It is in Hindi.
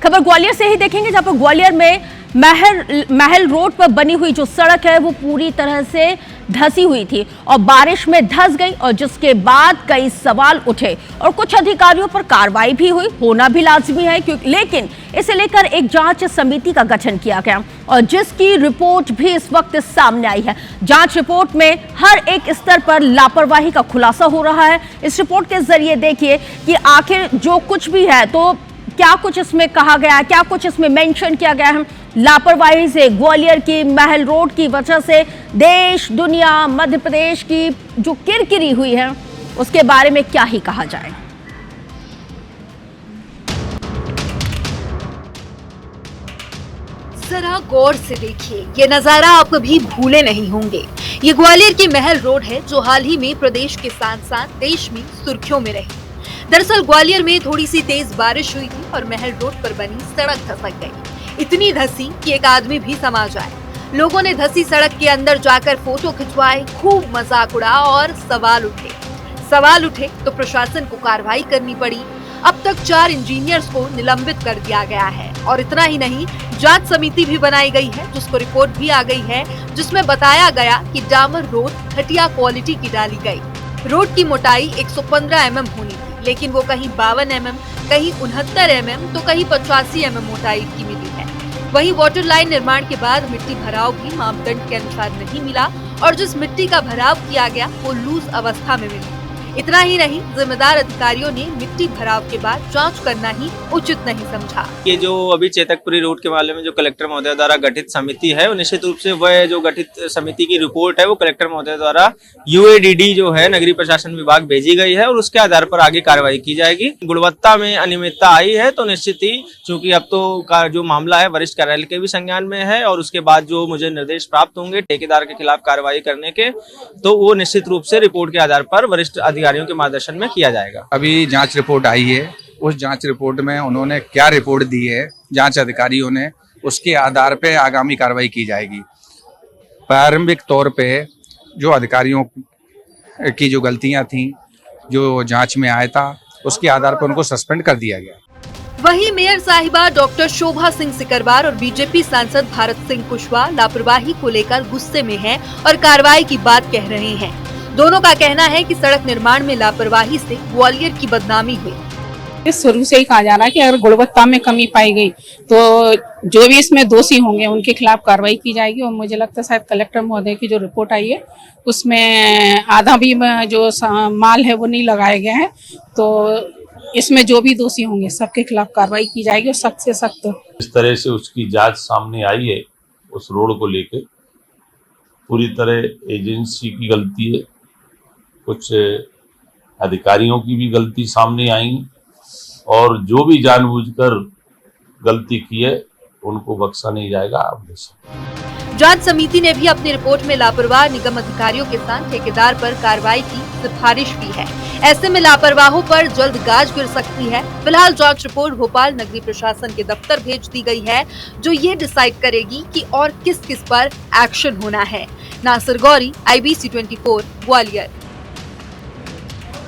खबर ग्वालियर से ही देखेंगे, जहां पर ग्वालियर में महल रोड पर बनी हुई जो सड़क है वो पूरी तरह से धंसी हुई थी और बारिश में धंस गई, और जिसके बाद कई सवाल उठे और कुछ अधिकारियों पर कार्रवाई भी हुई, होना भी लाजमी है क्योंकि लेकिन इसे लेकर एक जांच समिति का गठन किया गया और जिसकी रिपोर्ट भी इस वक्त सामने आई है। जांच रिपोर्ट में हर एक स्तर पर लापरवाही का खुलासा हो रहा है। इस रिपोर्ट के जरिए देखिए कि आखिर जो कुछ भी है तो क्या कुछ इसमें कहा गया है, क्या कुछ इसमें मेंशन किया गया है। लापरवाही से ग्वालियर की महल रोड की वजह से देश दुनिया मध्य प्रदेश की जो किरकिरी हुई है उसके बारे में क्या ही कहा जाए। जरा गौर से देखिए, ये नजारा आप कभी भूले नहीं होंगे। ये ग्वालियर की महल रोड है जो हाल ही में प्रदेश के साथ साथ देश में सुर्खियों में रही। दरअसल ग्वालियर में थोड़ी सी तेज बारिश हुई थी और महल रोड पर बनी सड़क धंस गई। इतनी धंसी कि एक आदमी भी समा जाए। लोगों ने धंसी सड़क के अंदर जाकर फोटो खिंचवाए, खूब मजाक उड़ा और सवाल उठे तो प्रशासन को कार्रवाई करनी पड़ी। अब तक 4 इंजीनियर्स को निलंबित कर दिया गया है और इतना ही नहीं, जांच समिति भी बनाई गई है जिसको रिपोर्ट भी आ गई है, जिसमें बताया गया कि डामर रोड घटिया क्वालिटी की डाली गई। रोड की मोटाई 115 mm होनी थी, लेकिन वो कहीं 52 mm, कहीं 69 mm तो कहीं 85 mm मोटाई की मिली है। वहीं वाटर लाइन निर्माण के बाद मिट्टी भराव भी मापदंड के अनुसार नहीं मिला और जिस मिट्टी का भराव किया गया वो लूज अवस्था में मिली। इतना ही नहीं, जिम्मेदार अधिकारियों ने मिट्टी भराव के बाद जांच करना ही उचित नहीं समझा। ये जो अभी चेतकपुरी रोड के मामले में जो कलेक्टर महोदय द्वारा गठित समिति है, निश्चित रूप से वह जो गठित समिति की रिपोर्ट है वो कलेक्टर महोदय द्वारा UADD जो है नगरीय प्रशासन विभाग भेजी गई है और उसके आधार पर आगे कार्रवाई की जाएगी। गुणवत्ता में अनियमितता आई है तो निश्चित ही, चूंकि अब तो का जो मामला है वरिष्ठ कार्यालय के भी संज्ञान में है और उसके बाद जो मुझे निर्देश प्राप्त होंगे ठेकेदार के खिलाफ कार्रवाई करने के, तो वो निश्चित रूप से रिपोर्ट के आधार पर वरिष्ठ अधिकारियों के मार्गदर्शन में किया जाएगा। अभी जांच रिपोर्ट आई है, उस जांच रिपोर्ट में उन्होंने क्या रिपोर्ट दी है जांच अधिकारियों ने, उसके आधार पे आगामी कार्रवाई की जाएगी। प्रारंभिक तौर पे जो अधिकारियों की जो गलतियां थी, जो जांच में आया था, उसके आधार पर उनको सस्पेंड कर दिया गया। वहीं मेयर साहिबा डॉक्टर शोभा सिंह सिकरवार और बीजेपी सांसद भारत सिंह कुशवाहा लापरवाही को लेकर गुस्से में हैं और कार्रवाई की बात कह रहे हैं। दोनों का कहना है कि सड़क निर्माण में लापरवाही से ग्वालियर की बदनामी हुई। शुरू से ही कहा जा रहा है कि अगर गुणवत्ता में कमी पाई गई तो जो भी इसमें दोषी होंगे उनके खिलाफ कार्रवाई की जाएगी और मुझे लगता है शायद कलेक्टर महोदय की जो रिपोर्ट आई है उसमें आधा भी जो माल है वो नहीं लगाया गया है, तो इसमें जो भी दोषी होंगे सबके खिलाफ कार्रवाई की जाएगी और सख्त से सख्त। इस तरह से उसकी जांच सामने आई है, उस रोड को लेकर पूरी तरह एजेंसी की गलती है, कुछ अधिकारियों की भी गलती सामने आई और जो भी जानबूझकर गलती की है उनको बख्शा नहीं जाएगा। आप जांच समिति ने भी अपनी रिपोर्ट में लापरवाह निगम अधिकारियों के साथ ठेकेदार पर कार्रवाई की सिफारिश की है। ऐसे में लापरवाहों पर जल्द गाज गिर सकती है। फिलहाल जांच रिपोर्ट भोपाल नगरीय प्रशासन के दफ्तर भेज दी गई है, जो ये डिसाइड करेगी कि और किस किस पर एक्शन होना है। नासिर गौरी, IBC 24 ग्वालियर।